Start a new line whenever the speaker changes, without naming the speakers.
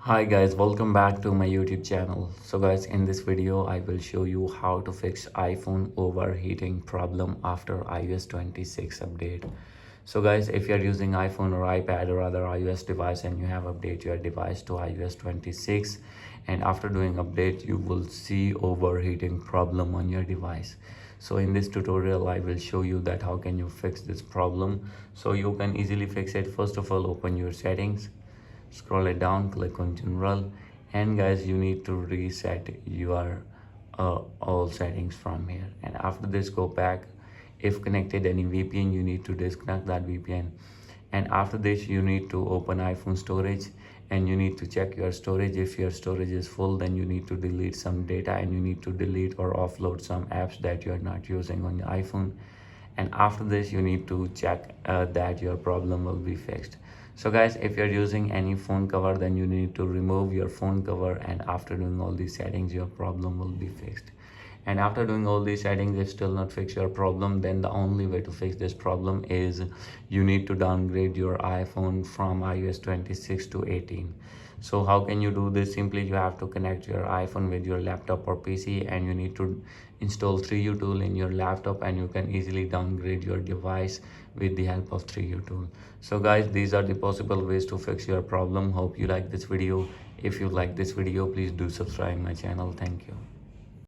Hi guys, welcome back to my YouTube channel. So guys, in this video I will show you how to fix iPhone overheating problem after iOS 26 update. So guys, if you're using iPhone or iPad or other iOS device and you have updated your device to iOS 26, and after doing update you will see overheating problem on your device. So in this tutorial I will show you that how can you fix this problem. So you can easily fix it. First of all, open your settings, scroll it down, click on general, and guys you need to reset your all settings from here. And after this, go back. If connected any VPN, you need to disconnect that VPN. And after this, you need to open iPhone storage and you need to check your storage. If your storage is full, then you need to delete some data and you need to delete or offload some apps that you are not using on your iPhone. And after this, you need to check that your problem will be fixed. So guys, if you're using any phone cover, then you need to remove your phone cover, and after doing all these settings your problem will be fixed. And after doing all these settings, if still not fix your problem, then the only way to fix this problem is you need to downgrade your iPhone from iOS 26 to 18. So how can you do this? Simply you have to connect your iPhone with your laptop or PC, and you need to install 3U tool in your laptop, and you can easily downgrade your device with the help of 3U tool. So guys, these are the possible ways to fix your problem. Hope you like this video. If you like this video, please do subscribe my channel. Thank you.